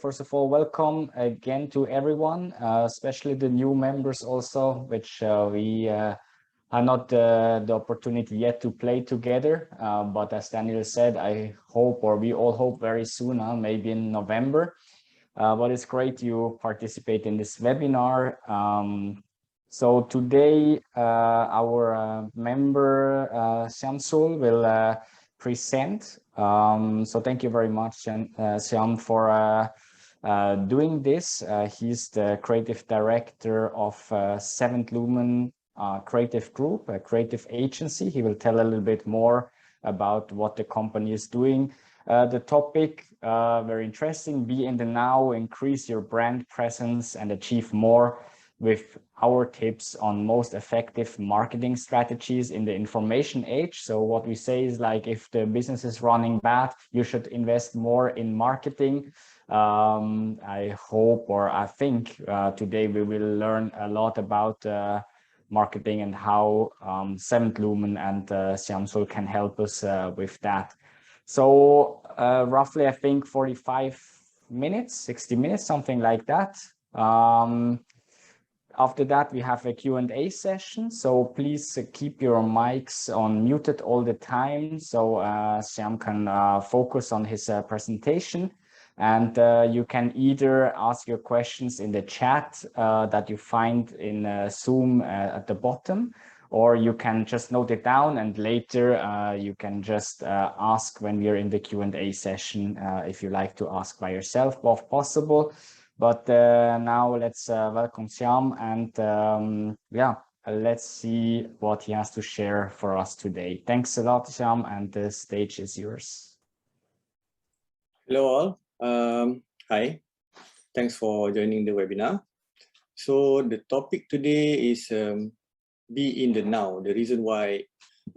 first of all, welcome again to everyone, especially the new members also, which we are not the opportunity yet to play together. But as Daniel said, I hope, or we all hope very soon, maybe in November. But it's great you participate in this webinar. So today, our member, Syamsul, will present. So thank you very much, Syam, for doing this. He's the creative director of Seventh Lumen Creative Group, a creative agency. He will tell a little bit more about what the company is doing. The topic, very interesting, be in the now, increase your brand presence and achieve more with our tips on most effective marketing strategies in the information age. So what we say is, like, if the business is running bad, you should invest more in marketing. I hope, or I think today we will learn a lot about marketing and how Seventh Lumen and Syamsul can help us with that. So roughly, I think 45 minutes, 60 minutes, something like that. After that, we have a Q&A session. So please keep your mics on muted all the time, so Syam can focus on his presentation. And you can either ask your questions in the chat that you find in Zoom at the bottom, or you can just note it down and later you can just ask when we're in the Q&A session if you like to ask by yourself, both possible. But now let's welcome Syam, and yeah, let's see what he has to share for us today. Thanks a lot, Syam, and the stage is yours. Hello all. Hi, thanks for joining the webinar. So the topic today is be in the now. The reason why,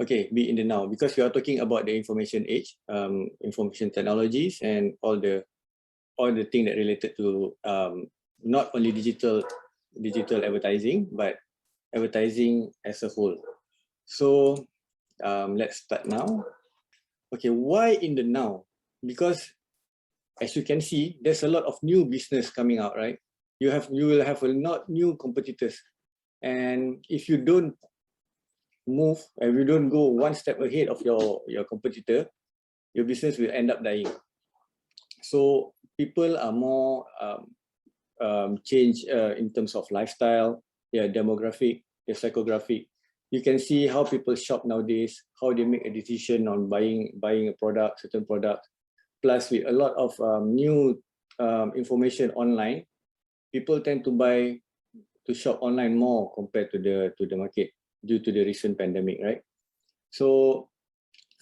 okay, be in the now, because we are talking about the information age, information technologies, and all the thing that related to not only digital advertising, but advertising as a whole. So let's start now. Okay, why in the now? Because as you can see, there's a lot of new business coming out, right? You will have a lot new competitors, and if you don't move and you don't go one step ahead of your competitor, your business will end up dying. So people are more change in terms of lifestyle, their demographic, their psychographic. You can see how people shop nowadays, how they make a decision on buying a product, certain product. Plus, with a lot of new information online, people tend to shop online more compared to the market due to the recent pandemic, right? So,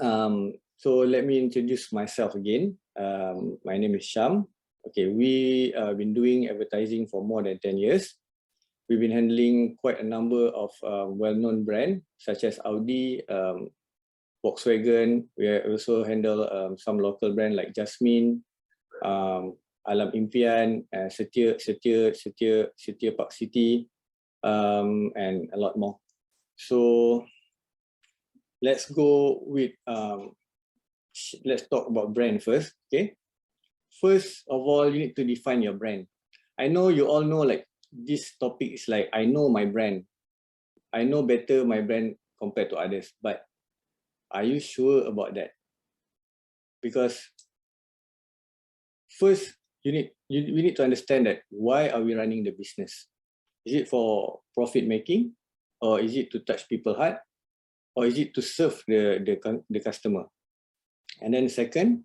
so let me introduce myself again. My name is Syam. Okay, we have been doing advertising for more than 10 years. We've been handling quite a number of well-known brands such as Audi, Volkswagen. We also handle some local brand like Jasmine, Alam Impian, Setia Park City, and a lot more. So let's go with let's talk about brand first. Okay, first of all, you need to define your brand. I know you all know, like, this topic is like, I know my brand, I know better my brand compared to others, but are you sure about that? Because first, we need to understand that why are we running the business? Is it for profit making, or is it to touch people's heart, or is it to serve the customer? And then second,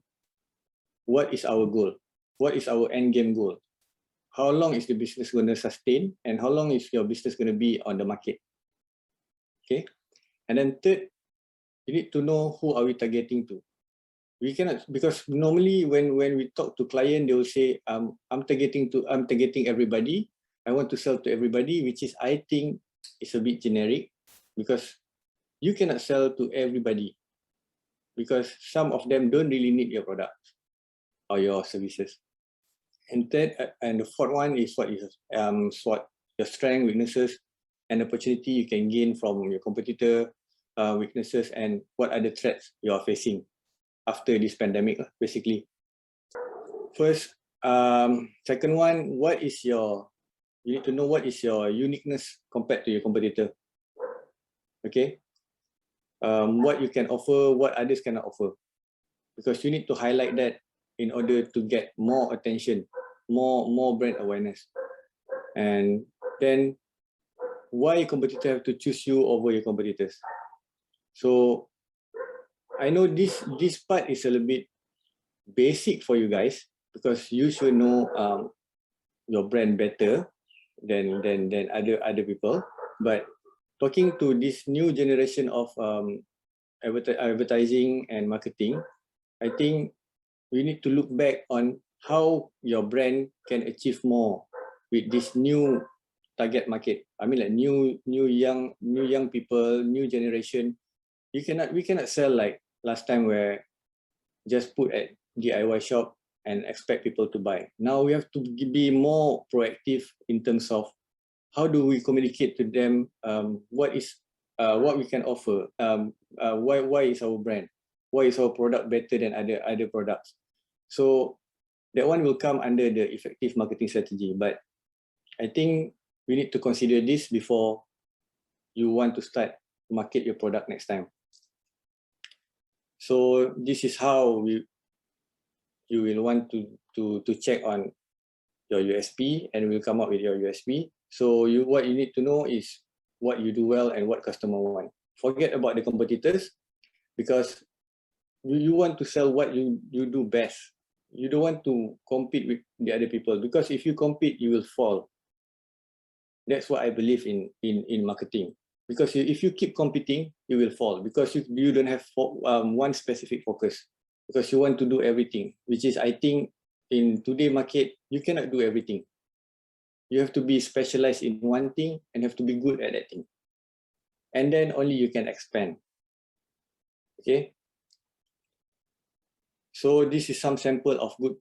what is our goal? What is our end game goal? How long is the business going to sustain, and how long is your business going to be on the market? Okay. And then third, you need to know who are we targeting to. We cannot, because normally when we talk to client, they will say, I'm targeting everybody. I want to sell to everybody, which is, I think, is a bit generic, because you cannot sell to everybody, because some of them don't really need your product or your services. And third, and the fourth one is what your strength, weaknesses, and opportunity you can gain from your competitor, weaknesses, and what are the threats you are facing after this pandemic, basically. First, Second one, you need to know what is your uniqueness compared to your competitor. Okay. What you can offer, what others cannot offer, because you need to highlight that in order to get more attention, more brand awareness. And then why competitor have to choose you over your competitors? So I know this part is a little bit basic for you guys, because you should know your brand better than other people. But talking to this new generation of advertising and marketing, I think we need to look back on how your brand can achieve more with this new target market. I mean, like new young people, new generation. We cannot sell like last time, where just put at DIY shop and expect people to buy. Now we have to be more proactive in terms of how do we communicate to them what we can offer, why is our brand, why is our product better than other products. So that one will come under the effective marketing strategy. But I think we need to consider this before you want to start market your product next time. So this is how you will want to check on your USP, and we'll come up with your USP. So what you need to know is what you do well and what customer want. Forget about the competitors, because you want to sell what you do best. You don't want to compete with the other people, because if you compete, you will fall. That's what I believe in marketing. Because if you keep competing, you will fall, because you don't have one specific focus, because you want to do everything, which is, I think, in today's market, you cannot do everything. You have to be specialized in one thing and have to be good at that thing. And then only you can expand. Okay. So this is some sample of good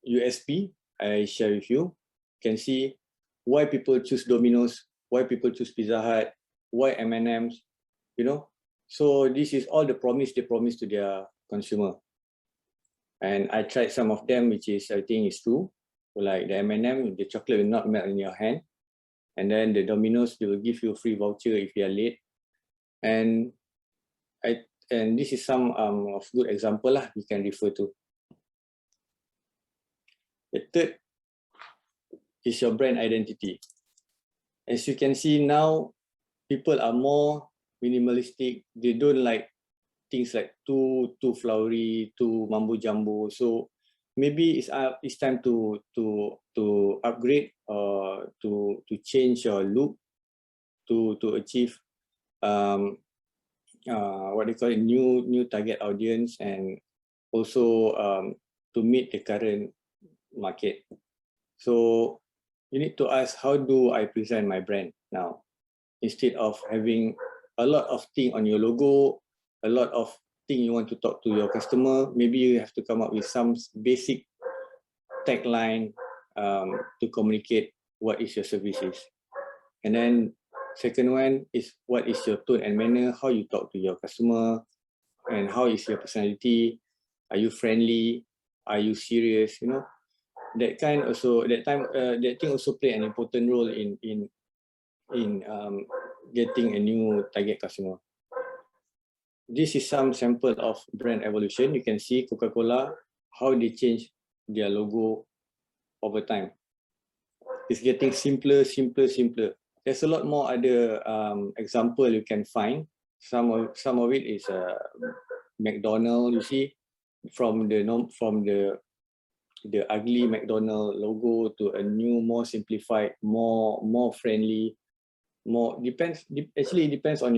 USP I share with you. You can see why people choose Domino's, why people choose Pizza Hut, why M&M's, you know. So this is all the promise they promise to their consumer. And I tried some of them, which is, I think, is true. Like the M&M, the chocolate will not melt in your hand. And then the Domino's, they will give you a free voucher if you are late. And this is some of good example lah we can refer to. The third is your brand identity. As you can see now, people are more minimalistic. They don't like things like too flowery, too mambo jumbo. So maybe it's time to upgrade or to change your look to achieve what they call it, new target audience, and also to meet the current market. So you need to ask, how do I present my brand now? Instead of having a lot of things on your logo, a lot of things you want to talk to your customer, maybe you have to come up with some basic tagline to communicate what is your services. And then second one is, what is your tone and manner, how you talk to your customer, and how is your personality? Are you friendly? Are you serious? You know, that thing also play an important role in getting a new target customer. This is some sample of brand evolution. You can see Coca-Cola, how they change their logo over time. It's getting simpler. There's a lot more other example you can find. Some of it is McDonald's. You see, from the ugly McDonald's logo to a new, more simplified, more friendly, more actually it depends on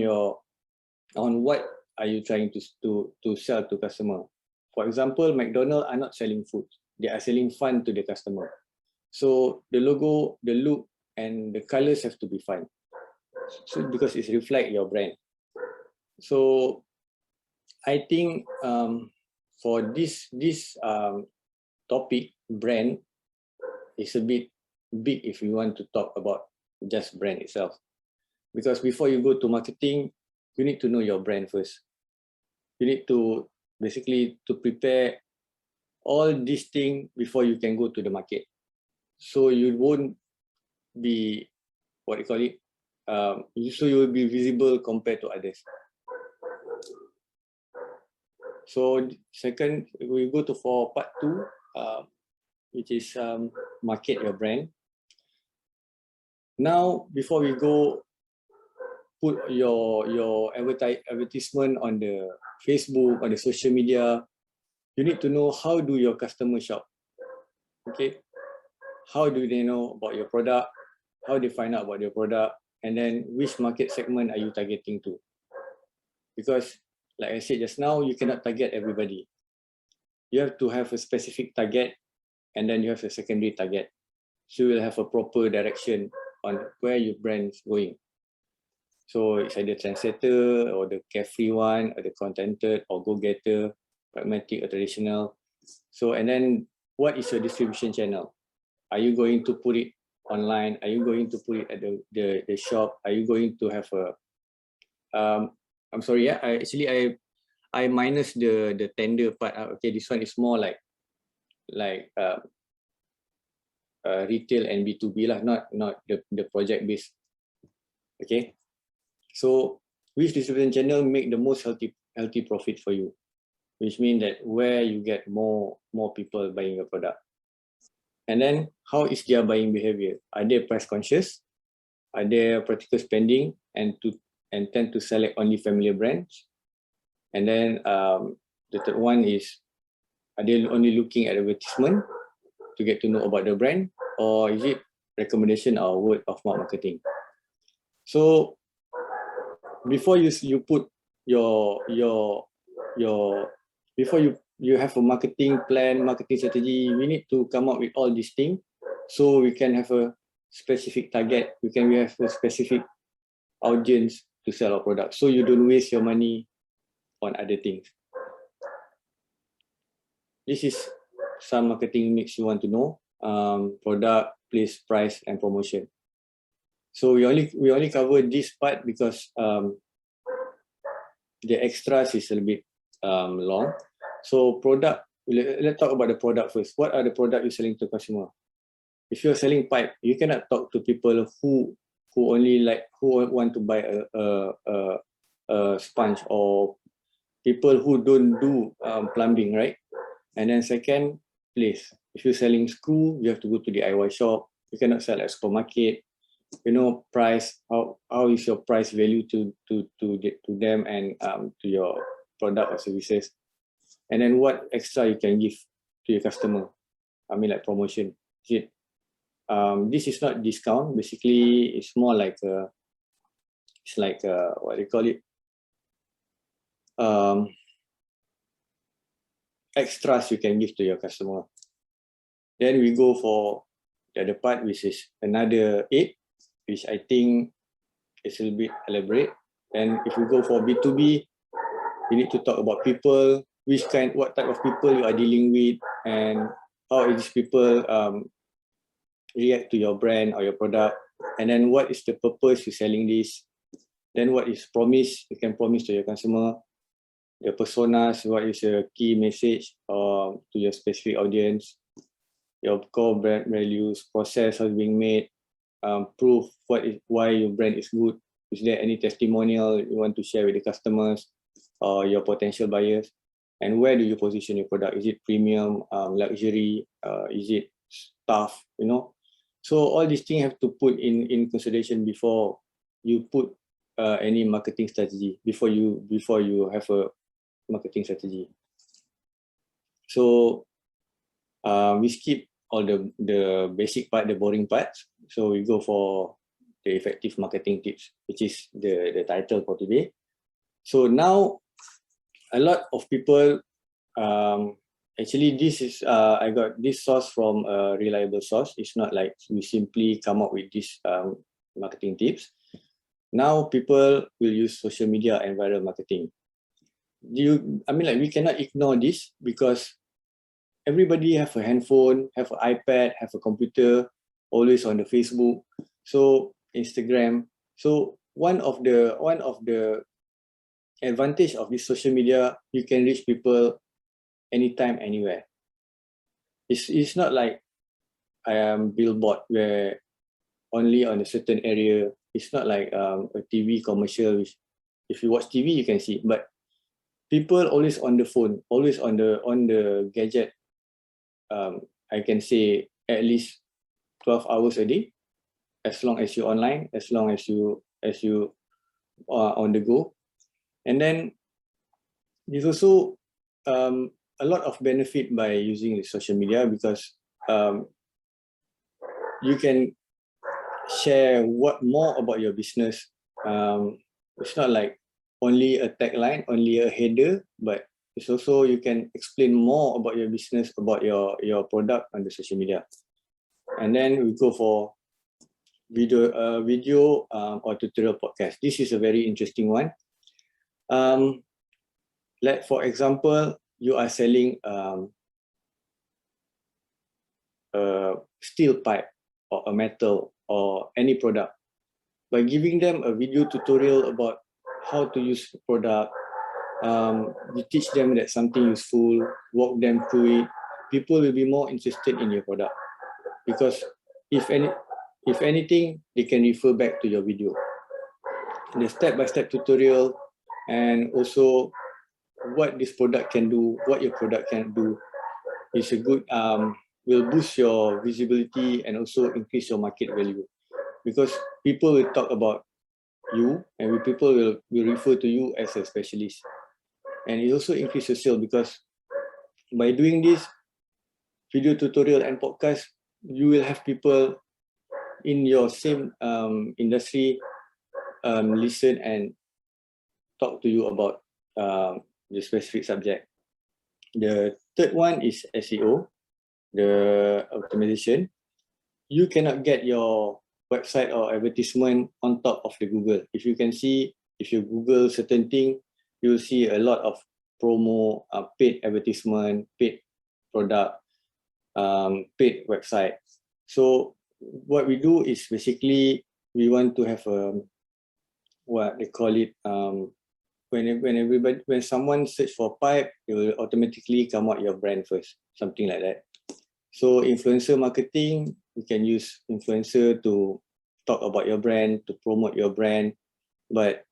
what are you trying to sell to customer. For example, McDonald's are not selling food; they are selling fun to the customer. So the logo, the look, and the colors have to be fun. So because it reflects your brand. So I think for this topic, brand is a bit big if you want to talk about just brand itself. Because before you go to marketing, you need to know your brand first. You need to basically to prepare all these things before you can go to the market. So you won't be, what you call it, so you will be visible compared to others. So second, we go to for part 2, which is market your brand. Now, before we go put your advertisement on the Facebook, on the social media, you need to know how do your customers shop. Okay, how do they know about your product? How they find out about your product? And then which market segment are you targeting to? Because like I said just now, you cannot target everybody. You have to have a specific target, and then you have a secondary target. So you will have a proper direction on where your brand's going. So it's either trendsetter or the carefree one, or the contented or go-getter, pragmatic or traditional. So, and then what is your distribution channel? Are you going to put it online? Are you going to put it at the shop? Are you going to have a I'm sorry, yeah, I minus the tender part. Okay, this one is more like retail and B2B lah, not the project based. Okay, so which distribution channel make the most healthy profit for you, which means that where you get more people buying your product. And then how is their buying behavior? Are they price conscious? Are they practical spending and tend to select only familiar brands? And then the third one is, are they only looking at advertisement to get to know about the brand, or is it recommendation or word of mouth marketing? So before you put before you have a marketing plan, marketing strategy, we need to come up with all these things so we can have a specific target. We have a specific audience to sell our product, so you don't waste your money on other things. This is some marketing mix you want to know: product, place, price, and promotion. So we only cover this part because the extras is a little bit long. So product, let's talk about the product first. What are the products you're selling to customer? If you're selling pipe, you cannot talk to people who want to buy a sponge, or people who don't do plumbing, right? And then second, place. If you're selling screw, you have to go to the DIY shop. You cannot sell at supermarket. You know, price. How is your price value to them and to your product or services? And then what extra you can give to your customer? I mean, like promotion. This is not discount. Basically, it's more like what do you call it? Extras you can give to your customer. Then we go for the other part, which is another 8, which I think is a little bit elaborate. And if you go for B2B, you need to talk about people, what type of people you are dealing with, and how these people react to your brand or your product. And then what is the purpose you're selling this? Then what is promise you can promise to your customer? Your personas, what is your key message to your specific audience? Your core brand values, process, how it's being made, proof why your brand is good. Is there any testimonial you want to share with the customers or your potential buyers? And where do you position your product? Is it premium, luxury? Is it stuff? You know, so all these things have to put in consideration before you put any marketing strategy. Before you have a marketing strategy. So we skip all the basic part, the boring parts. So we go for the effective marketing tips, which is the title for today. So now a lot of people, actually this is, I got this source from a reliable source. It's not like we simply come up with this marketing tips. Now people will use social media and viral marketing. We cannot ignore this because everybody have a handphone, have an iPad, have a computer, always on the Facebook, so Instagram. So one of the advantage of this social media, you can reach people anytime, anywhere. It's not like I am billboard where only on a certain area. It's not like a TV commercial, which if you watch TV you can see, but people always on the phone, always on the gadget. I can say at least 12 hours a day, as long as you're online, as long as you are on the go. And then there's also a lot of benefit by using the social media, because you can share more about your business. It's not like only a tagline, only a header, but it's also you can explain more about your business, about your product on the social media. And then we go for video or tutorial podcast. This is a very interesting one. Like for example, you are selling a steel pipe or a metal or any product. By giving them a video tutorial about how to use the product, you teach them that something useful, walk them through it, people will be more interested in your product, because if anything, they can refer back to your video. The step-by-step tutorial, and also what this product can do, what your product can do, is a good, will boost your visibility and also increase your market value, because people will talk about you and people will refer to you as a specialist. And it also increases sales, because by doing this video tutorial and podcast, you will have people in your same industry listen and talk to you about the specific subject. The third one is SEO, the optimization. You cannot get your website or advertisement on top of the Google. If you can see, if you Google certain thing, you will see a lot of promo, paid advertisement, paid product, paid website. So what we do is basically we want to have what they call it, when someone search for pipe, it will automatically come out your brand first, something like that. So influencer marketing, you can use influencer to talk about your brand, to promote your brand. But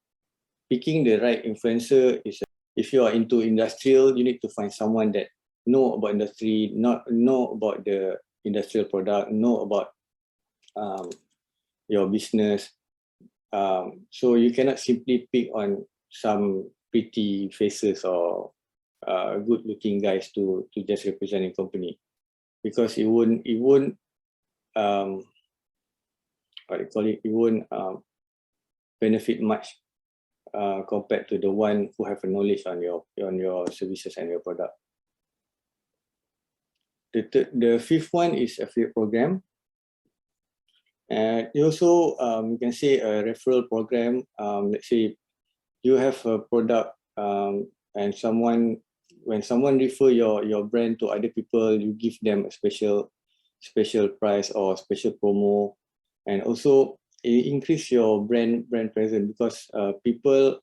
picking the right influencer is, if you are into industrial, you need to find someone that know about industry, know about the industrial product, know about your business. So you cannot simply pick on some pretty faces or good-looking guys to just represent a company, because it won't what they call it, it won't benefit much compared to the one who have a knowledge on your services and your product. The fifth one is affiliate program. And also you can say a referral program. Let's say you have a product and when someone refer your brand to other people, you give them a special price or special promo. And also increase your brand presence, because people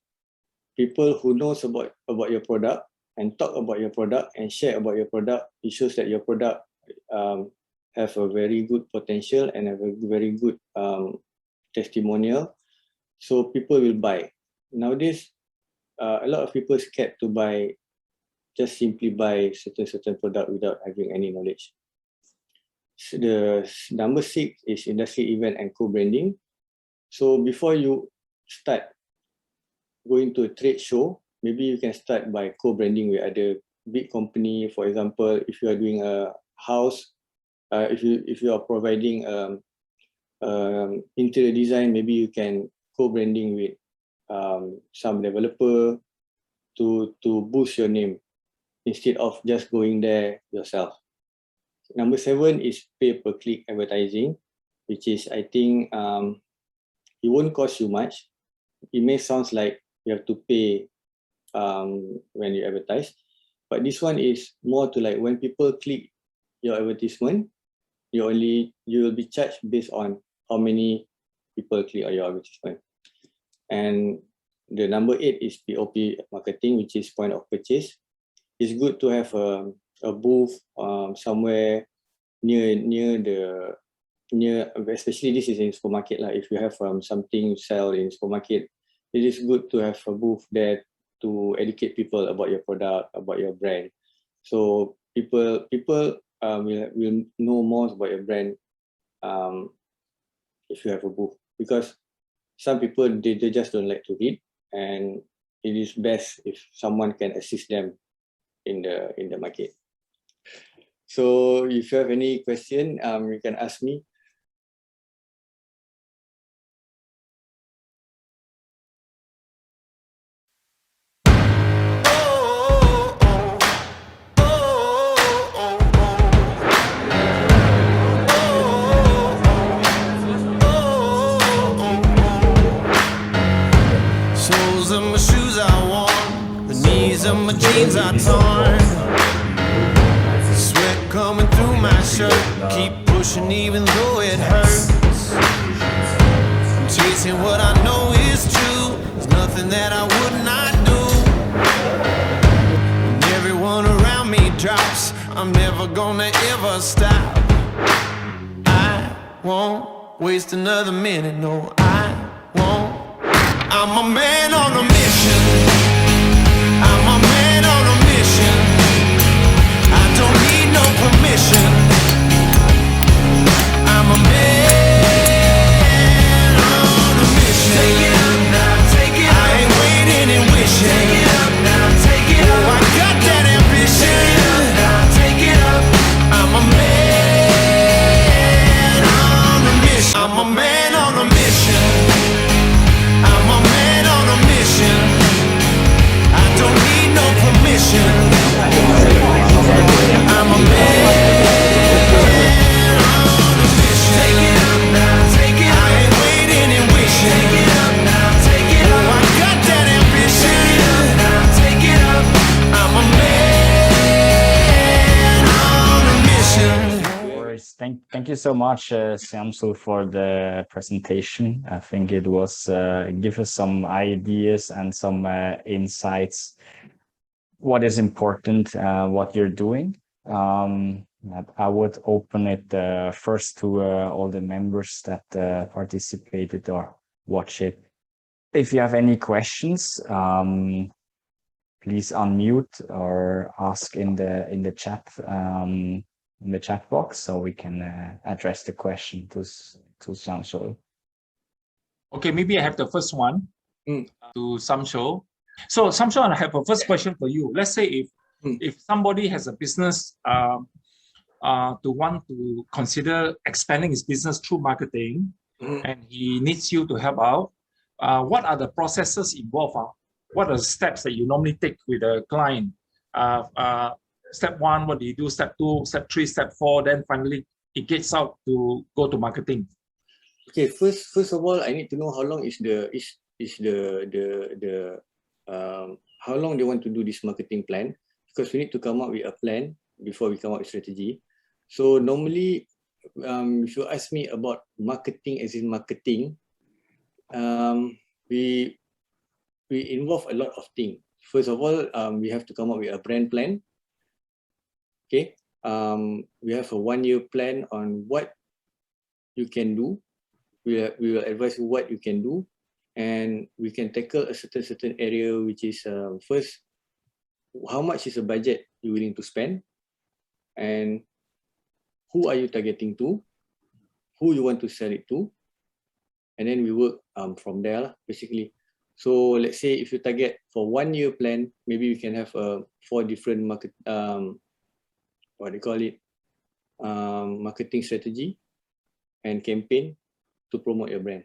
who knows about your product and talk about your product and share about your product, it shows that your product have a very good potential and have a very good testimonial. So people will buy. Nowadays, a lot of people scared to buy, just simply buy certain product without having any knowledge. So the number 6 is industry event and co-branding. So before you start going to a trade show, maybe you can start by co-branding with other big company. For example, if you are doing a house, if you are providing interior design, maybe you can co-branding with some developer to boost your name instead of just going there yourself. Number 7 is pay-per-click advertising, which is, I think, it won't cost you much. It may sound like you have to pay when you advertise, but this one is more to like when people click your advertisement, you will be charged based on how many people click on your advertisement. And the number 8 is POP marketing, which is point of purchase. It's good to have a a booth somewhere near, especially this is in supermarket lah. If you have something you sell in supermarket, it is good to have a booth there to educate people about your product, about your brand. So people will know more about your brand if you have a booth, because some people they just don't like to read, and it is best if someone can assist them in the market. So if you have any question, you can ask me. Soles of my shoes are worn, the knees of my jeans are torn. Sweat coming through my shirt, keep pushing even though it hurts. I'm chasing what I know is true, there's nothing that I would not do. When everyone around me drops, I'm never gonna ever stop. I won't waste another minute, no I won't. I'm a man on a mission. I'm a man on a mission. I don't need no permission. I'm a man on a mission. Take it up now, take it up. I ain't waiting and wishing. Take it up now, take it up. Oh, I got that ambition. Take it up now, take it up. I'm a man on a mission. I'm a man on a mission. I'm a man on a mission. I don't need no permission. I'm a man on a mission. Take it up now, take it up. I ain't waiting and wishing. Take it up now, take it up. Oh, I got that ambition. Take it up now, take it up. I'm a man on a mission. Thank you so much, Samsul, for the presentation. I think it was give us some ideas and some insights. What is important, what you're doing. I would open it first to all the members that participated or watch it. If you have any questions, please unmute or ask in the chat. In the chat box, so we can address the question to Samsul. Okay, maybe I have the first one to Samsul. So Samsul, I have a first question for you. Let's say if somebody has a business to want to consider expanding his business through marketing, and he needs you to help out, what are the processes involved? What are the steps that you normally take with a client? Step 1, what do you do? Step 2, step 3, step 4, then finally it gets out to go to marketing. Okay, first of all, I need to know how long is how long they want to do this marketing plan, because we need to come up with a plan before we come up with strategy. So normally, if you ask me about marketing as in marketing, we involve a lot of things. First of all, we have to come up with a brand plan. Okay, we have a 1-year plan on what you can do. We will advise you what you can do, and we can tackle a certain area, which is first, how much is the budget you're willing to spend, and who are you targeting to, who you want to sell it to, and then we work from there basically. So let's say if you target for 1-year plan, maybe we can have 4 different market what they call it, marketing strategy and campaign to promote your brand.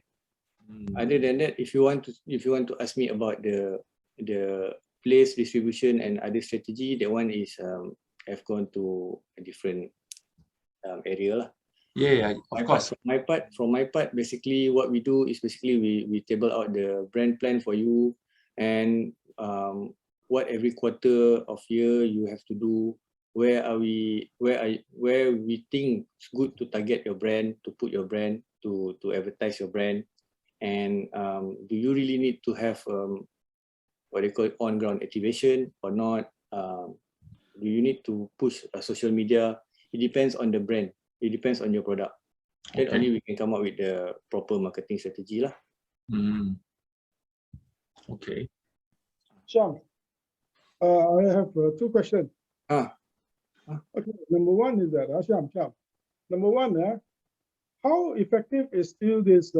Other than that, if you want to ask me about the place distribution and other strategy, that one is have gone to a different area lah. Yeah, of course. From my part, basically what we do is basically we table out the brand plan for you, and what every quarter of year you have to do. Where we think it's good to target your brand, to put your brand, to advertise your brand, and do you really need to have what they call on-ground activation or not? Do you need to push social media? It depends on the brand. It depends on your product. Then Okay. only we can come up with the proper marketing strategy lah. Mm. Okay. Shyam, I have two questions. Ah. Okay, number one is that, Shyam, number one, how effective is still this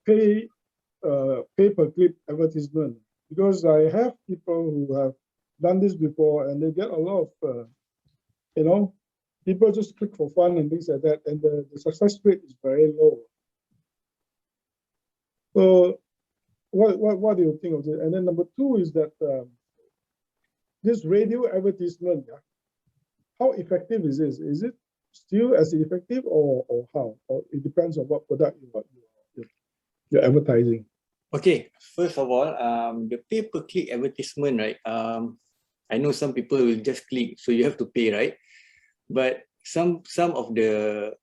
pay-per-click advertisement? Because I have people who have done this before and they get a lot of, people just click for fun and things like that, and the success rate is very low. So what do you think of it? And then number two is that this radio advertisement, how effective is this? Is it still as effective or how? Or it depends on what product you're advertising. Okay, first of all, the pay-per-click advertisement, right? I know some people will just click, so you have to pay, right? But some of the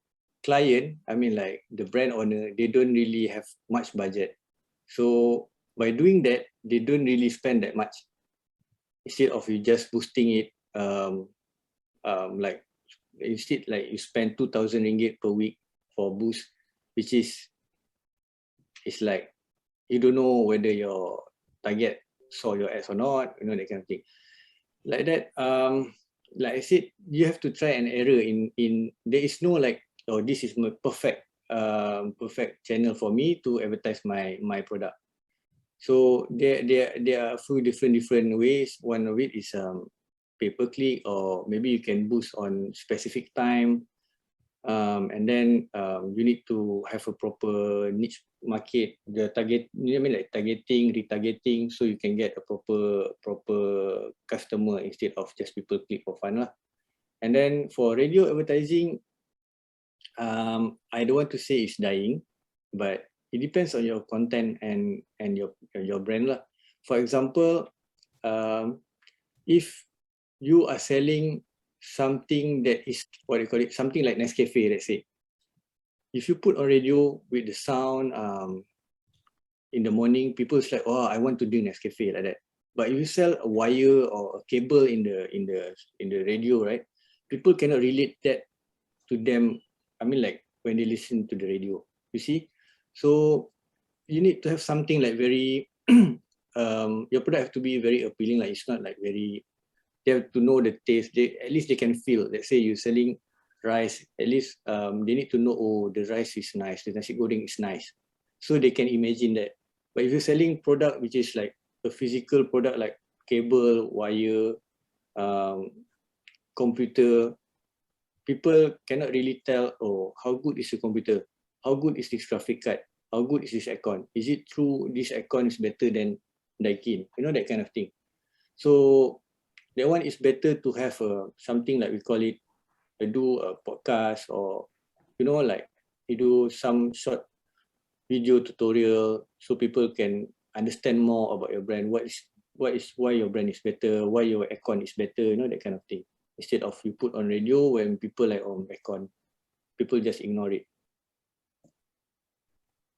client, I mean like the brand owner, they don't really have much budget. So by doing that, they don't really spend that much. Instead of you just boosting it, like instead like you spend 2,000 ringgit per week for boost, which is it's like you don't know whether your target saw your ads or not, you know, that kind of thing. Like that, like I said, you have to try and error in there is no like, oh, this is my perfect channel for me to advertise my product. So there are a few different ways. One of it is pay-per-click, or maybe you can boost on specific time, and then you need to have a proper niche market, the target, you know, I mean like targeting, retargeting, so you can get a proper customer instead of just people click for fun lah. And then for radio advertising, I don't want to say it's dying, but it depends on your content and your brand lah. For example, if you are selling something that is, what do you call it, something like Nescafe, let's say. If you put on radio with the sound in the morning, people is like, oh, I want to drink Nescafe, like that. But if you sell a wire or a cable in the radio, right? People cannot relate that to them. I mean, like when they listen to the radio, you see. So you need to have something like very, your product have to be very appealing. Like it's not like very. They have to know the taste. At least they can feel. Let's say you're selling rice. At least they need to know, oh, the rice is nice. The nasi goreng is nice. So they can imagine that. But if you're selling product which is like a physical product like cable, wire, computer, people cannot really tell, oh, how good is the computer? How good is this graphic card? How good is this aircon? Is it true this aircon is better than Daikin? You know, that kind of thing. So that one is better to have something like we call it, do a podcast, or, you know, like you do some short video tutorial so people can understand more about your brand. Why your brand is better, why your aircon is better, you know, that kind of thing. Instead of you put on radio when people like, oh, aircon, people just ignore it.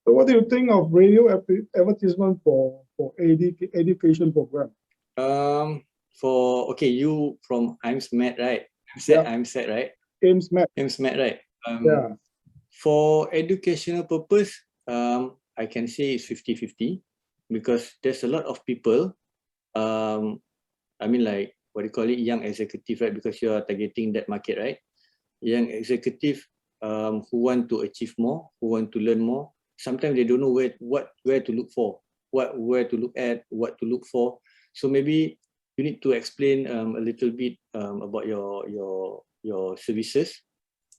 So what do you think of radio advertisement for education program? Okay, you from IMSMET, right? IMSET, right? IMSMET, right? Yeah. For educational purpose, I can say it's 50-50 because there's a lot of people, I mean like, what do you call it, young executive, right? Because you are targeting that market, right? Young executive who want to achieve more, who want to learn more. Sometimes they don't know where to look for, where to look at, what to look for. So maybe you need to explain a little bit about your services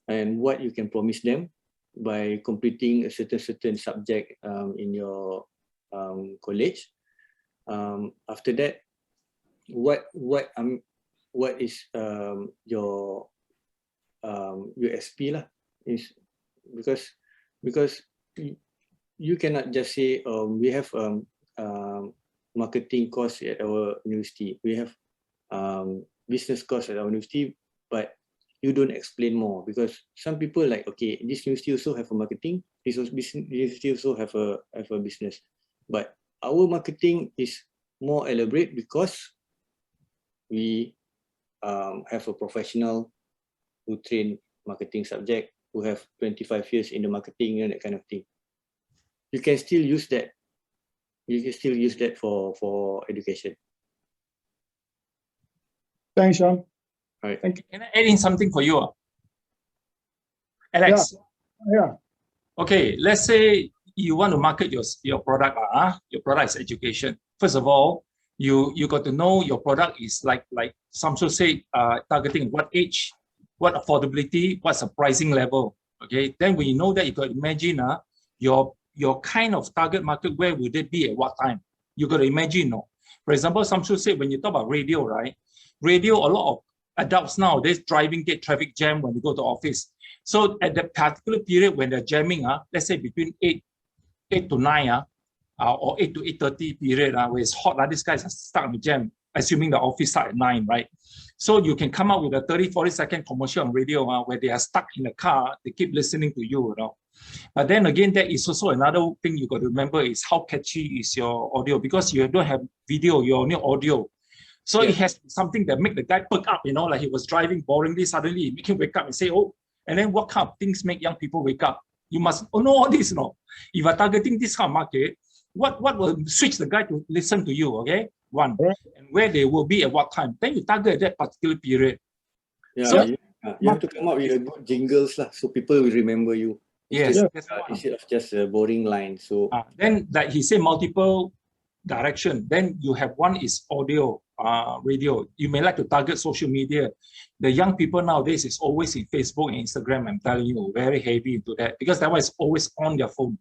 and what you can promise them by completing a certain subject in your college. After that, what is your USP lah? Is because you cannot just say we have marketing course at our university, we have business course at our university, but you don't explain more, because some people like, okay, this university also have a marketing, this university also have a business, but our marketing is more elaborate because we have a professional who train marketing subject, who have 25 years in the marketing, you know, that kind of thing. You can still use that. You can still use that for education. Thanks, Sean. All right. Can I add in something for you? Alex? Yeah. Okay, let's say you want to market your product. Your product is education. First of all, you got to know your product is like Samsul said, targeting what age, what affordability, what's the pricing level. Okay, then when you know that, you got to imagine your kind of target market, where would it be at what time? You got to imagine. No? For example, Samsul said, when you talk about radio, right? Radio, a lot of adults nowadays driving, get traffic jam when they go to office. So at that particular period when they're jamming, let's say between 8 to 9, or 8 to 8:30 period, where it's hot, these guys are stuck in the jam, assuming the office start at 9, right? So you can come up with a 30-40-second commercial on radio where they are stuck in the car, they keep listening to you, you know. But then again, that is also another thing you got to remember is how catchy is your audio, because you don't have video, you're only audio. So it has something that make the guy perk up, you know, like he was driving boringly, suddenly it make him wake up and say, oh, and then what kind of things make young people wake up? You must know all this, you know. If you're targeting this kind of market, what will switch the guy to listen to you, okay? One, and where they will be at what time. Then you target that particular period. Yeah, so, you have to come up with a good jingles so people will remember you. Yes, instead of just a boring line. So then, like he said, multiple direction. Then you have one is audio, radio. You may like to target social media. The young people nowadays is always in Facebook and Instagram. I'm telling you, very heavy into that, because that one is always on their phone.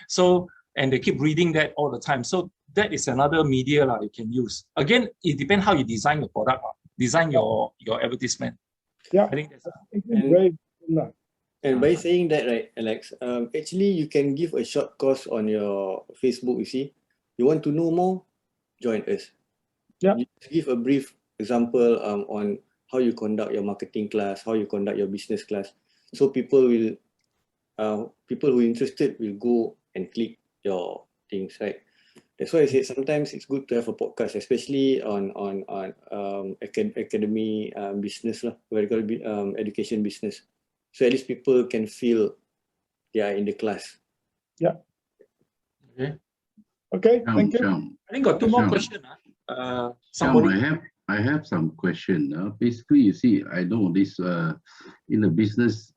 So, and they keep reading that all the time. So that is another media you can use. Again, it depends how you design your product, design your advertisement. Yeah, I think that's very good. And by saying that, right, Alex, actually you can give a short course on your Facebook. You see, you want to know more, join us. Yeah. You give a brief example on how you conduct your marketing class, how you conduct your business class. So people will, people who are interested will go and click your things, right? That's why I said sometimes it's good to have a podcast, especially on academy business lah, where you got to be education business. So at least people can feel they are in the class. Yeah. Okay. Thank you. I think got two more questions. Somebody. I have some question. Basically, you see, I know this in the business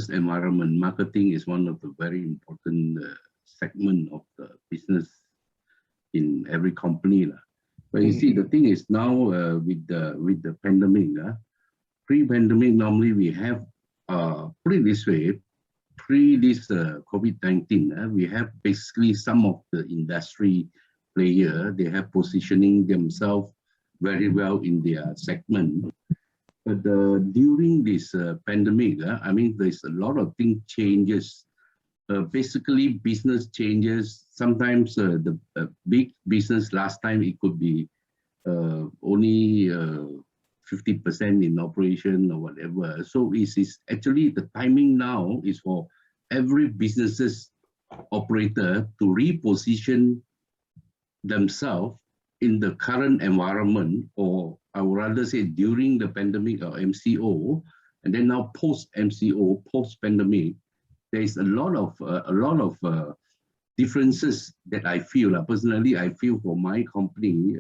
environment, marketing is one of the very important segment of the business in every company. But you see, the thing is now with the pandemic, pre-pandemic, normally we have, put it this way, pre this COVID-19, we have basically some of the industry player, they have positioning themselves very well in their segment. But during this pandemic, I mean, there's a lot of things changes. Basically, business changes. Sometimes the big business last time it could be only 50% in operation or whatever. So it's actually the timing now is for every business's operator to reposition themselves in the current environment, or I would rather say during the pandemic or MCO, and then now post MCO, post pandemic. There is a lot of differences that I feel. Personally, I feel for my company,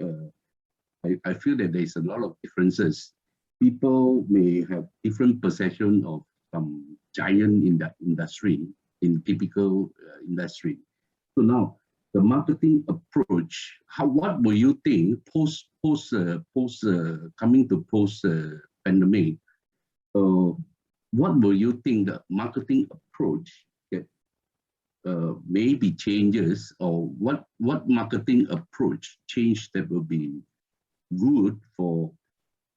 I feel that there is a lot of differences. People may have different perception of some giant in that industry, in typical industry. So now the marketing approach, what will you think post coming to post pandemic? What will you think the marketing approach that maybe changes, or what marketing approach change that will be good for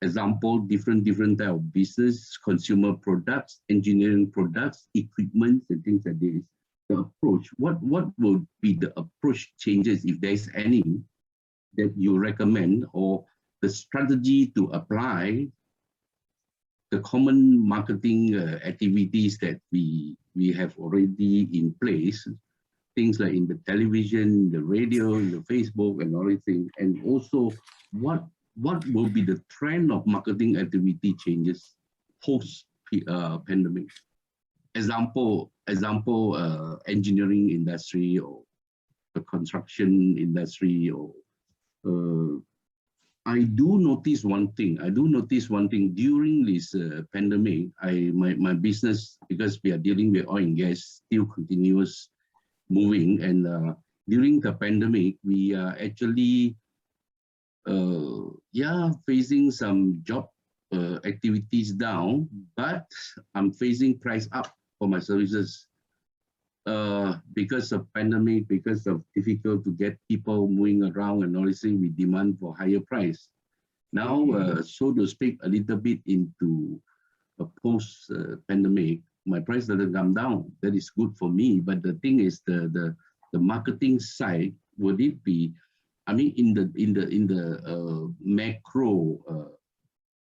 example, different type of business, consumer products, engineering products, equipment, and things like this. The approach, what will be the approach changes, if there's any, that you recommend, or the strategy to apply the common marketing activities that we have already in place, things like in the television, the radio, the Facebook, and all these things, and also what what will be the trend of marketing activity changes post pandemic? Example, engineering industry or the construction industry, or I do notice one thing during this pandemic. My business, because we are dealing with oil and gas, still continuous moving, and during the pandemic, we are actually facing some job activities down, but I'm facing price up for my services because of pandemic, because of difficult to get people moving around and noticing we demand for higher price. Now, so to speak, a little bit into a post pandemic, my price doesn't come down. That is good for me. But the thing is, the marketing side, would it be? I mean, in the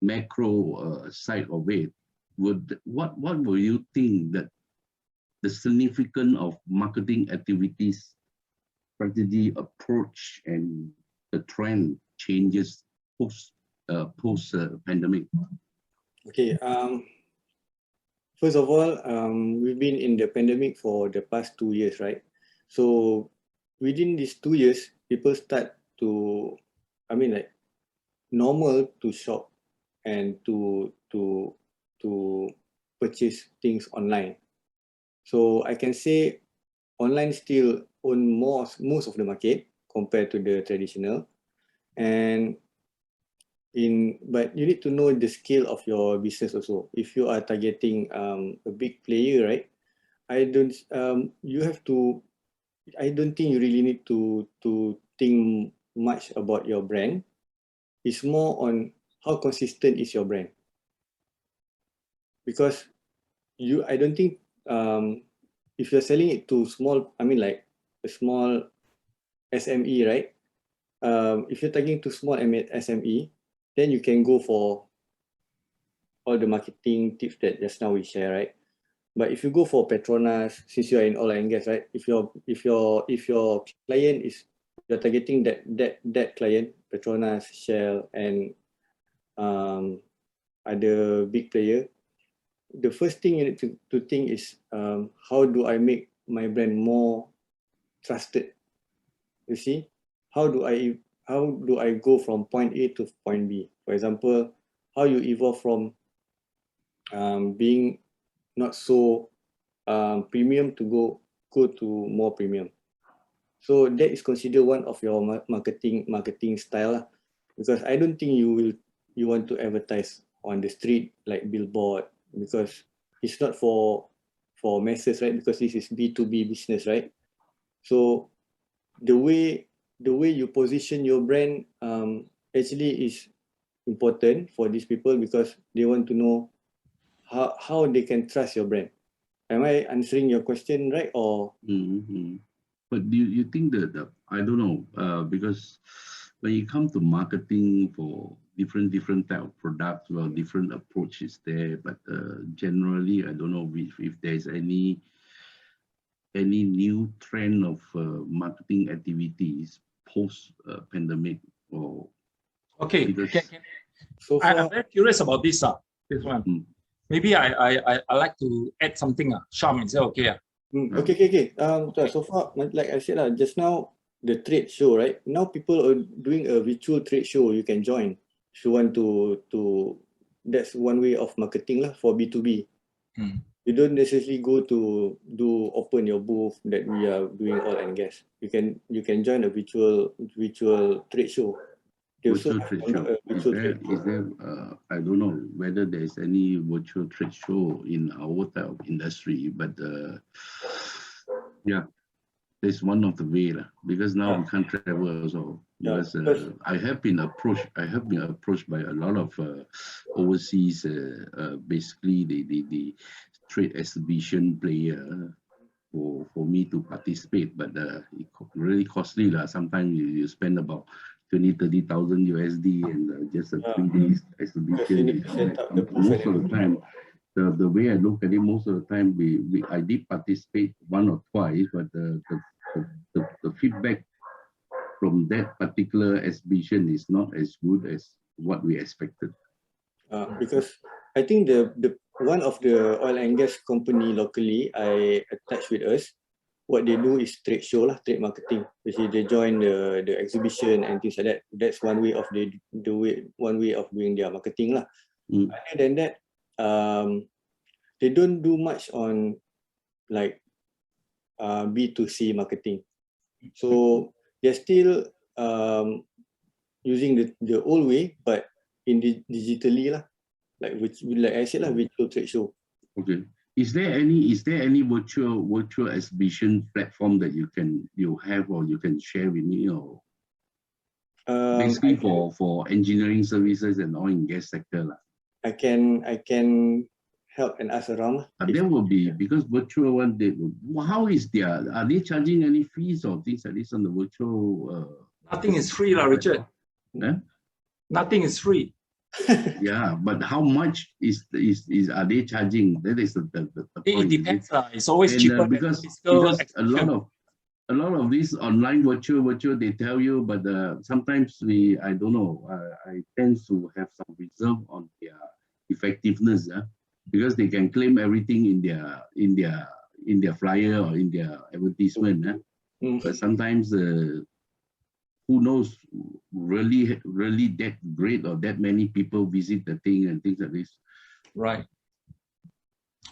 macro side of it, what will you think that the significance of marketing activities, strategy, approach, and the trend changes post pandemic? Okay. First of all, we've been in the pandemic for the past 2 years, right? So within these 2 years, people start to, normal to shop and to purchase things online. So I can say online still own most of the market compared to the traditional, but you need to know the scale of your business also. If you are targeting a big player, right? I don't think you really need to think much about your brand. It's more on how consistent is your brand. Because I don't think if you're selling it to small, like a small SME, right? If you're targeting to small SME, then you can go for all the marketing tips that just now we share, right? But if you go for Petronas, since you are in oil and gas, right? If your client is, you're targeting that client, Petronas, Shell, and other big player, the first thing you need to think is how do I make my brand more trusted? You see, how do I go from point A to point B? For example, how you evolve from being not so premium to go to more premium. So that is considered one of your marketing style, because I don't think you want to advertise on the street like billboard, because it's not for masses, right? Because this is B2B business, right? So the way you position your brand actually is important for these people, because they want to know how they can trust your brand. Am I answering your question right? Or But do you think that I don't know, because when you come to marketing for different type of products, well, different approaches there, but generally I don't know if there's any new trend of marketing activities post pandemic, or Okay. so far, I'm very curious about this one. Maybe I like to add something. Sham, is that okay? Okay. So far, like I said just now, the trade show, right? Now people are doing a virtual trade show. You can join if you want to. That's one way of marketing for B2B. You don't necessarily go to open your booth that we are doing oil and gas. You can join a virtual trade show. Virtual trade show. Is there I don't know whether there's any virtual trade show in our type of industry, but yeah, that's one of the way, because now we can't travel also. Because I have been approached by a lot of overseas basically the trade exhibition player for me to participate, but it's really costly. Sometimes you spend about 20,000-30,000 USD and just a 3 days exhibition. Most of the time, the way I look at it, most of the time I did participate one or twice, but the feedback from that particular exhibition is not as good as what we expected? Because I think the one of the oil and gas company locally I attached with us, what they do is trade show lah, trade marketing. Basically, they join the exhibition and things like that. That's one way of one way of doing their marketing lah. Other than that, they don't do much on like B2C marketing. So they're still using the old way, but in digitally lah, like I said lah, virtual trade show. Okay. Is there any virtual exhibition platform that you have or you can share with me, or basically for engineering services and oil and gas sector lah? I can help and ask around. There will be, because virtual one, are they charging any fees or things like this on the virtual? Nothing is free, Richard. Nothing is free. Yeah, but how much are they charging? That is the point. It depends. It's always cheaper because a lot of these online virtual they tell you, but sometimes I don't know. I tend to have some reserve on their effectiveness, because they can claim everything in their flyer or in their advertisement. But sometimes who knows, really that great or that many people visit the thing and things like this. Right.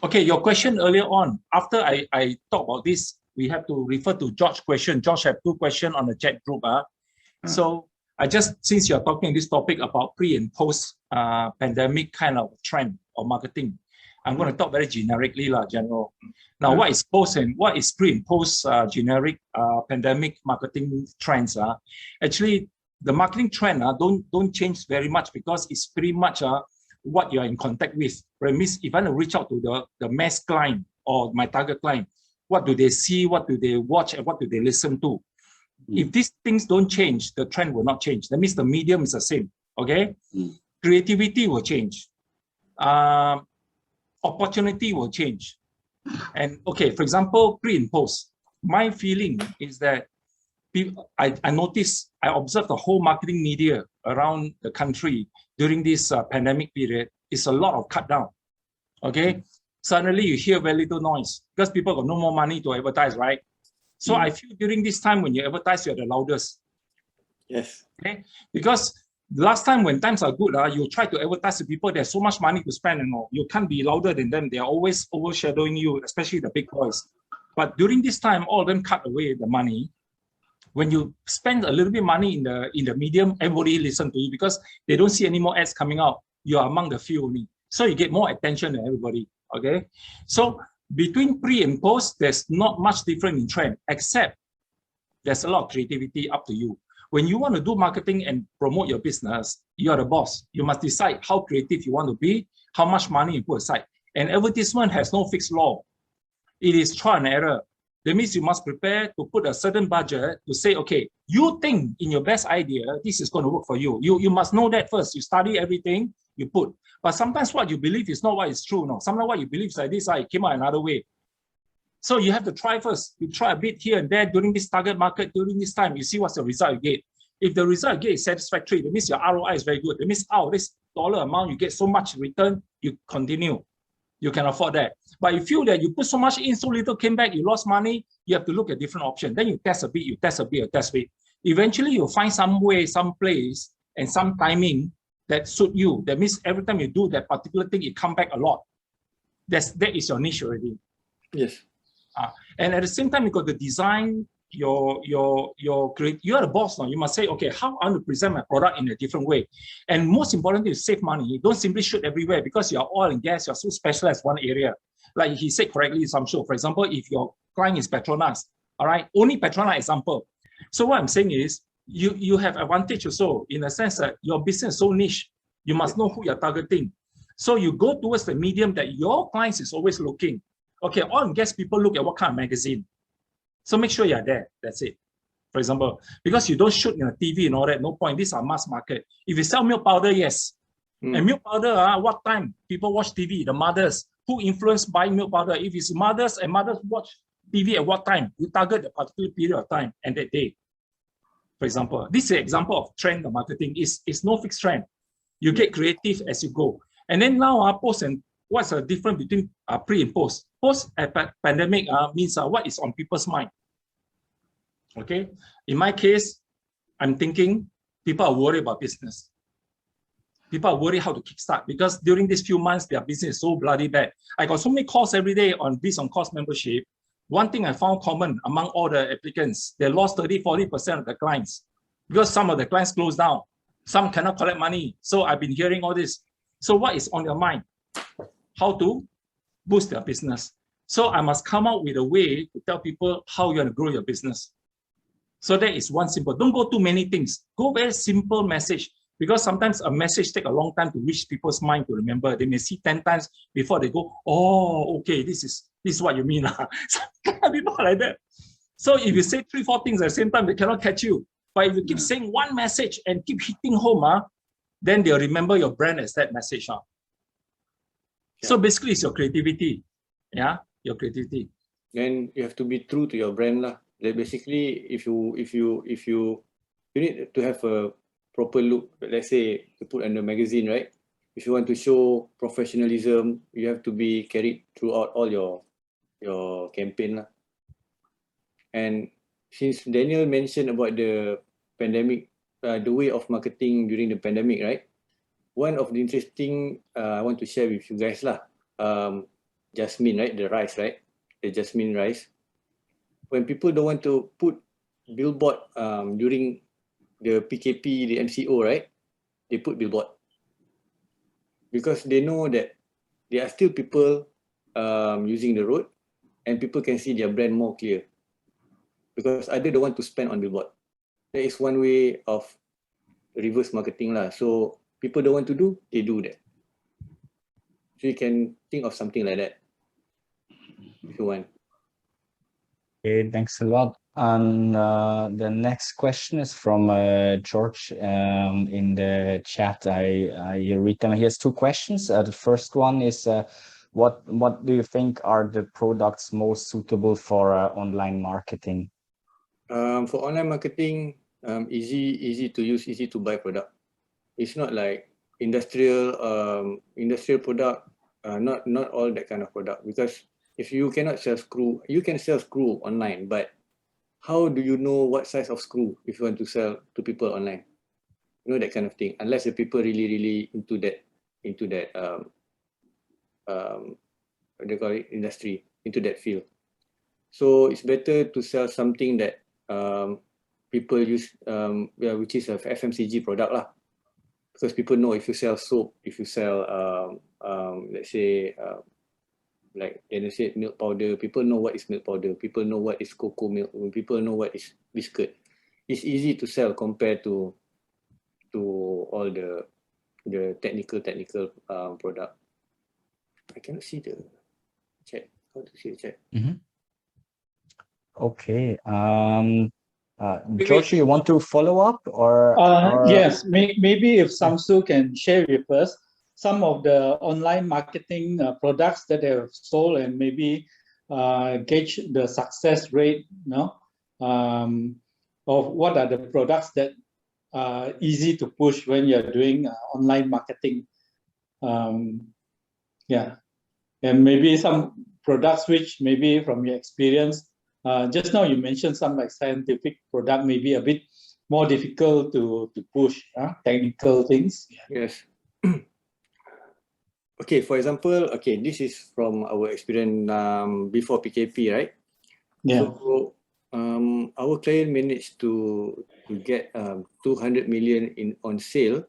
Okay, your question earlier on, after I talk about this, we have to refer to George's question. George have 2 questions on the chat group. So I just, since you're talking this topic about pre and post pandemic kind of trend or marketing, I'm going to talk very generically, general. Now, what is post and what is pre and post generic pandemic marketing trends? Actually, the marketing trend don't change very much, because it's pretty much what you're in contact with. Right? Means if I want to reach out to the mass client or my target client, what do they see, what do they watch, and what do they listen to? If these things don't change, the trend will not change. That means the medium is the same. Okay, creativity will change. Opportunity will change. And okay, for example, pre and post, my feeling is that I observed the whole marketing media around the country during this pandemic period is a lot of cut down. Okay, suddenly you hear very little noise because people got no more money to advertise, right? So I feel during this time when you advertise, you're the loudest. Yes. Okay, because last time when times are good, you try to advertise to people, there's so much money to spend and all. You can't be louder than them. They're always overshadowing you, especially the big boys. But during this time, all of them cut away the money. When you spend a little bit of money in the medium, everybody listen to you because they don't see any more ads coming out. You are among the few only. So you get more attention than everybody. Okay. So between pre and post, there's not much different in trend, except there's a lot of creativity up to you. When you want to do marketing and promote your business, you are the boss. You must decide how creative you want to be, how much money you put aside. And advertisement has no fixed law. It is trial and error. That means you must prepare to put a certain budget to say, okay, you think in your best idea, this is going to work for you. You must know that first. You study everything, you put. But sometimes what you believe is not what is true. No, sometimes what you believe is like this, it came out another way. So you have to try first. You try a bit here and there during this target market, during this time, you see what's the result you get. If the result you get is satisfactory, that means your ROI is very good. That means out of this dollar amount, you get so much return, you continue. You can afford that. But if you feel that you put so much in, so little came back, you lost money, you have to look at different options. Then you test a bit, you test a bit, you test a bit. Eventually, you'll find some way, some place, and some timing that suit you. That means every time you do that particular thing, it come back a lot. That is your niche already. Yes. And at the same time, you got to design your create. You are the boss now. You must say, okay, how I want to present my product in a different way. And most importantly, is save money. Don't simply shoot everywhere because you're oil and gas. You're so specialized one area. Like he said correctly, some show. For example, if your client is Petronas, all right, only Petronas example. So what I'm saying is, you have advantage also in the sense that your business is so niche. You must know who you're targeting. So you go towards the medium that your clients is always looking. Okay, oil and gas people look at what kind of magazine. So make sure you're there. That's it. For example, because you don't shoot in a TV and all that, no point. These are mass market. If you sell milk powder, yes. And milk powder, what time people watch TV? The mothers. Who influence buying milk powder? If it's mothers and mothers watch TV at what time? You target the particular period of time and that day. For example, this is an example of trend of marketing. It's no fixed trend. You get creative as you go. And then now post and what's the difference between pre and post? Post pandemic means what is on people's mind. Okay. In my case, I'm thinking people are worried about business. People are worried how to kickstart because during these few months, their business is so bloody bad. I got so many calls every day on this on course membership. One thing I found common among all the applicants, they lost 30-40% of the clients because some of the clients closed down. Some cannot collect money. So I've been hearing all this. So what is on your mind? How to boost their business. So I must come out with a way to tell people how you're going to grow your business. So that is one simple. Don't go too many things. Go very simple message. Because sometimes a message takes a long time to reach people's mind to remember. They may see 10 times before they go, oh, okay, this is what you mean. So people are like that. So if you say 3-4 things at the same time, they cannot catch you. But if you keep saying one message and keep hitting home, then they'll remember your brand as that message. So basically, it's your creativity. Yeah, your creativity. Then you have to be true to your brand lah. Like basically, if you need to have a proper look. Let's say you put on the magazine, right? If you want to show professionalism, you have to be carried throughout all your campaign lah. And since Daniel mentioned about the pandemic, the way of marketing during the pandemic, right? One of the interesting I want to share with you guys lah. Jasmine, right? The rice, right? The jasmine rice. When people don't want to put billboard during the PKP, the MCO, right? They put billboard because they know that there are still people using the road and people can see their brand more clear because either don't want to spend on billboard. That is one way of reverse marketing lah. So people don't want to do, they do that. So you can think of something like that if you want. Okay, thanks a lot. And the next question is from George in the chat. I read them. He has 2 questions. The first one is, what do you think are the products most suitable for online marketing? For online marketing, easy to use, easy to buy product. It's not like industrial product. Not all that kind of product, because if you cannot sell screw, you can sell screw online, but how do you know what size of screw if you want to sell to people online? You know, that kind of thing. Unless the people really into that what do you call it, industry, into that field. So it's better to sell something that people use, which is a FMCG product lah. Because people know if you sell soap, if you sell let's say like they say milk powder, people know what is milk powder, people know what is cocoa milk, people know what is biscuit. It's easy to sell compared to all the technical product. I cannot see the chat. How to see the chat? Okay. George, you want to follow up or yes, maybe if Samsu can share with us some of the online marketing products that they have sold and maybe gauge the success rate, of what are the products that are easy to push when you're doing online marketing. Yeah, and maybe some products which maybe from your experience, just now you mentioned some like scientific product, maybe a bit more difficult to push, technical things. Yes. Okay, for example, okay, this is from our experience before PKP, right? Yeah. So our client managed to get 200 million on sale.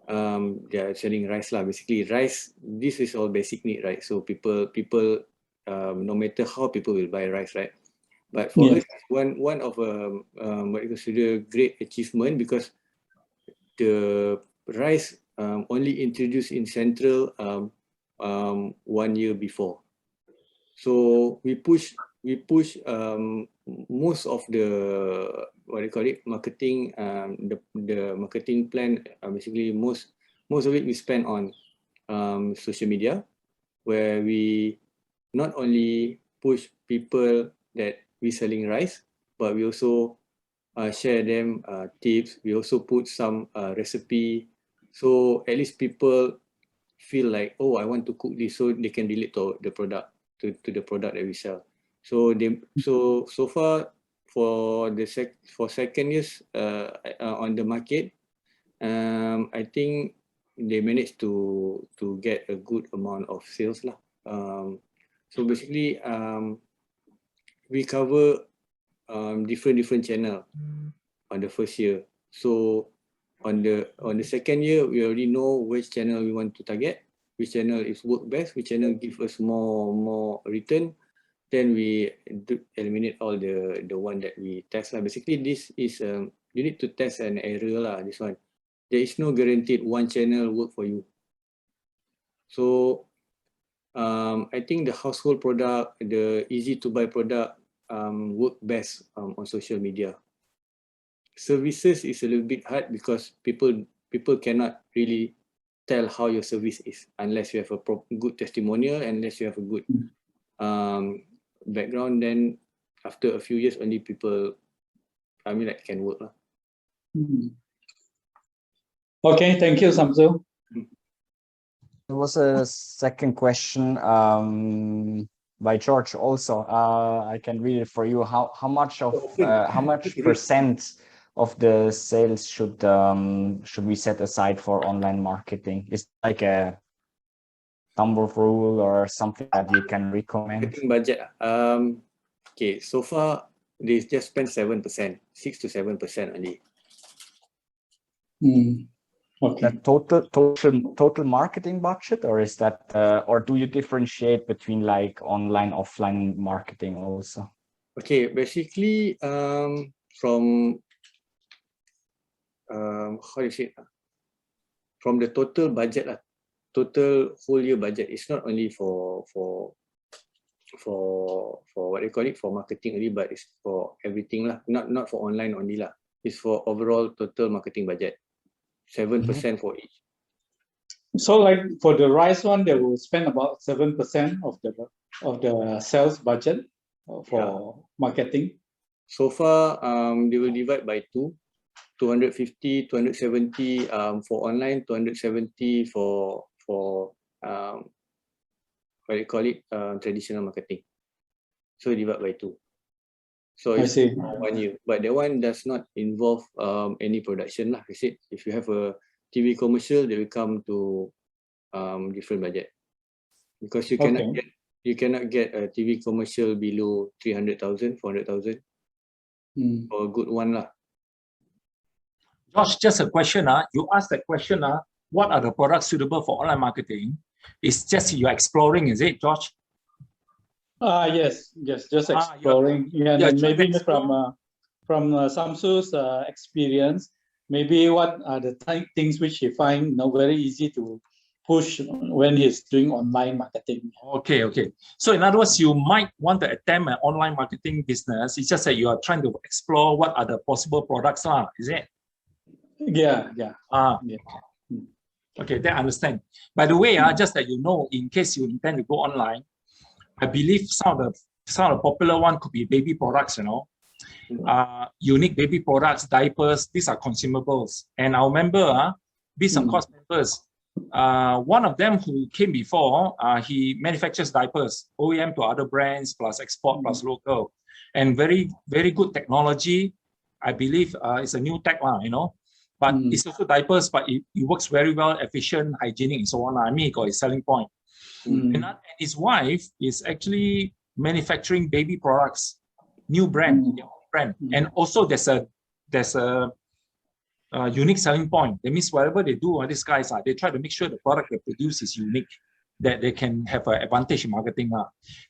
They are selling rice lah. Basically, rice. This is all basic need, right? So people, no matter how, people will buy rice, right? But for us, one of what you consider great achievement, because the rice only introduced in Central 1 year before. So we push most of the what do you call it, marketing, the marketing plan. Basically, most of it we spend on social media, where we not only push people that we selling rice, but we also share them tips. We also put some recipe, so at least people feel like, oh, I want to cook this, so they can relate to the product, to the product that we sell. So so far for the second years on the market, I think they managed to get a good amount of sales lah. So basically we cover different channel on the first year. So on the second year, we already know which channel we want to target, which channel is work best, which channel give us more return. Then we eliminate all the one that we test lah. Basically, this is you need to test an error lah. This one, there is no guaranteed one channel work for you. So I think the household product, the easy to buy product work best on social media. Services is a little bit hard because people cannot really tell how your service is unless you have a good testimonial, unless you have a good background. Then after a few years, only people, I mean, like, can work lah. Okay, thank you, Samsu. There was a second question by George also. I can read it for you. How much percent of the sales should we set aside for online marketing? Is it like a number rule or something that you can recommend? Marketing budget. Okay, so far they just spend 7%, 6 to 7% only. Okay. The total marketing budget, or is that or do you differentiate between like online, offline marketing also? Okay, basically from how do you say, from the total budget, total whole year budget. It's not only for what they call it, for marketing only, but it's for everything lah. Not for online only lah. It's for overall total marketing budget. 7% for each. So like for the rice one, they will spend about 7% of the sales budget for marketing. So far, they will divide by 250, 270 for online, 270 for what do you call it, traditional marketing. So divide by 2. So it's 1 year, but that one does not involve any production lah. I said, if you have a TV commercial, they will come to different budget, because you cannot get a TV commercial below 300,000, 400,000 for a good one lah. Josh, just a question. You asked that question. What are the products suitable for online marketing? It's just you're exploring, is it, Josh? Yes, just exploring. Maybe from Samsu's experience, maybe what are the things which he find very easy to push when he's doing online marketing. Okay. So in other words, you might want to attempt an online marketing business. It's just that you are trying to explore what are the possible products, is it? Yeah. Okay, then I understand. By the way, just that you know, in case you intend to go online, I believe some of the popular one could be baby products, unique baby products, diapers. These are consumables. And I remember, Biz & Cost members, one of them who came before, he manufactures diapers, OEM to other brands, plus export, plus local, and very, very good technology. I believe it's a new tech, but it's also diapers, but it works very well, efficient, hygienic, and so on. I mean, it got a selling point. And his wife is actually manufacturing baby products, new brand, and also there's a unique selling point. That means whatever they do, these guys they try to make sure the product they produce is unique, that they can have an advantage in marketing.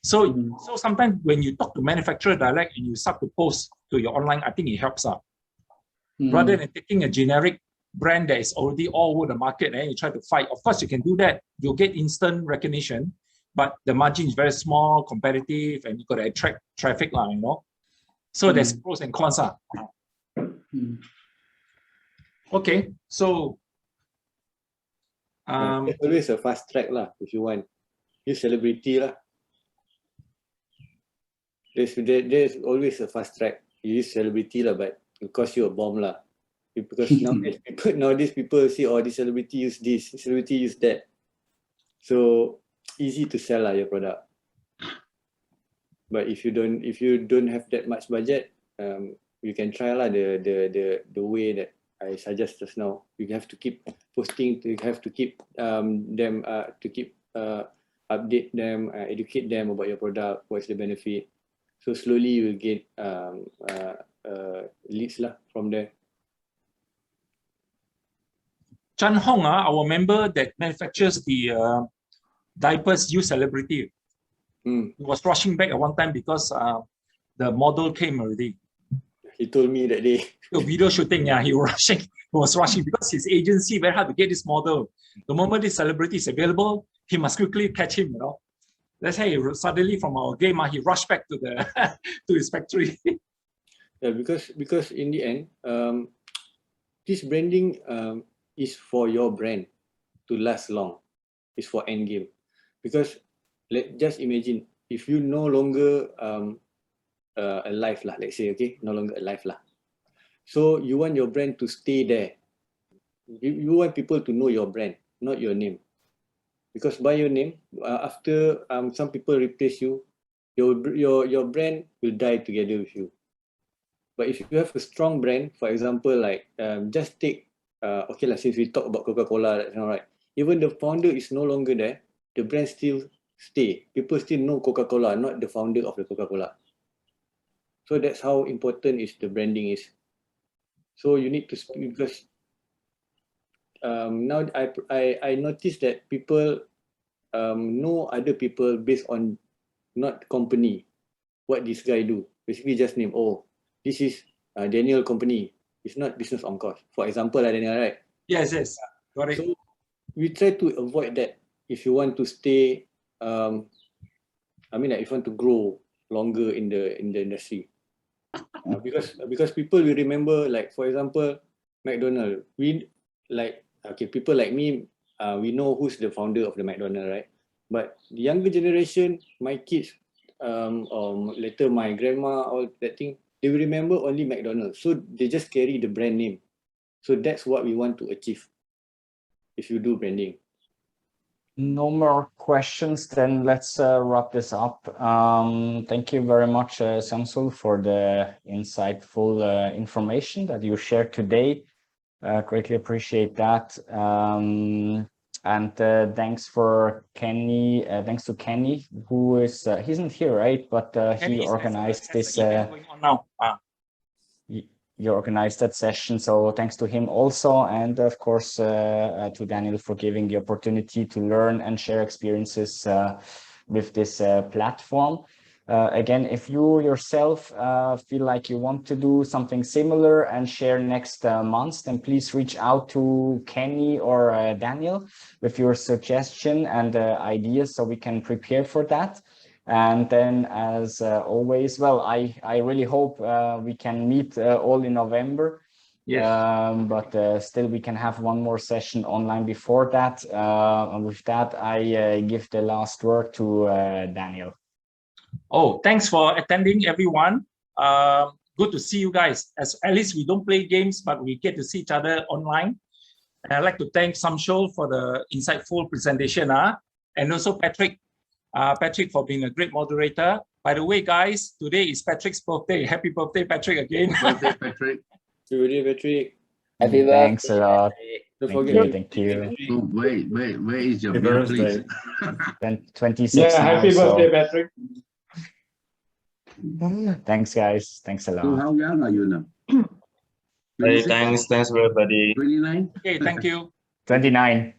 So sometimes when you talk to manufacturer direct and you start to post to your online, I think it helps rather than taking a generic brand that is already all over the market and you try to fight. Of course, you can do that. You'll get instant recognition, but the margin is very small, competitive, and you got to attract traffic, So there's pros and cons. Okay, so there's always a fast track if you want. Use celebrity There's always a fast track. You use celebrity but It'll cost you a bomb lah. Because nowadays people say, oh, this celebrity use this, celebrity use that. So easy to sell lah your product. But if you don't have that much budget, you can try lah the way that I suggest just now. You have to keep posting. You have to keep update them, educate them about your product. What's the benefit? So slowly you will get leads lah from there. Chan Hong, our member that manufactures the diapers, use celebrity. He was rushing back at one time because the model came already. He told me that day. The video shooting, yeah, he was rushing because his agency very hard to get this model. The moment this celebrity is available, he must quickly catch him. Let's say suddenly from our game, he rushed back to the to his factory. Yeah, because in the end, this branding is for your brand to last long. It's for end game. Because just imagine if you no longer alive lah, let's say, okay, no longer alive lah. So you want your brand to stay there. You want people to know your brand, not your name. Because by your name, after some people replace you, your brand will die together with you. But if you have a strong brand, for example, like just take okay lah, since we talk about Coca-Cola, right? Even the founder is no longer there, the brand still stay. People still know Coca-Cola, not the founder of the Coca-Cola. So that's how important is the branding is. So you need to speak, because now I noticed that people know other people based on not company. What this guy do? Basically just name, oh, this is Daniel company. It's not business on course. For example, Daniel, right? Yes. Got it. So we try to avoid that if you want to stay. I mean, like, if you want to grow longer in the industry, because people will remember, like, for example, McDonald. We like, okay, people like me, we know who's the founder of the McDonald, right? But the younger generation, my kids, or later my grandma, all that thing, they will remember only McDonald's. So they just carry the brand name. So that's what we want to achieve if you do branding. No more questions, then let's wrap this up. Thank you very much, Samsul, for the insightful information that you shared today. Greatly appreciate that. And thanks for Kenny. Thanks to Kenny, who is he isn't here, right? But he organized this. Going on now. You organized that session, so thanks to him also, and of course to Daniel for giving the opportunity to learn and share experiences with this platform. Again, if you yourself feel like you want to do something similar and share next month, then please reach out to Kenny or Daniel with your suggestion and ideas so we can prepare for that. And then, as always, well, I really hope we can meet all in November. Yes. But still, we can have one more session online before that. And with that, I give the last word to Daniel. Oh, thanks for attending, everyone. Good to see you guys. At least we don't play games, but we get to see each other online. And I'd like to thank Samsul for the insightful presentation, and also Patrick. Patrick for being a great moderator. By the way, guys, today is Patrick's birthday. Happy birthday, Patrick, again. Birthday, Patrick. Happy birthday, Patrick. Happy birthday. Thanks a lot. Don't forget. Thank you. Oh, where is your beer, please? 26. Yeah, happy now, birthday, Patrick. Thanks, guys. Thanks a So lot. how young are you now? Hey, 26? thanks everybody. 29? Okay, thank you. 29.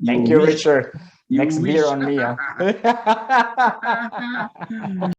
Thank you, wish- Richard. you Next beer wish. on me.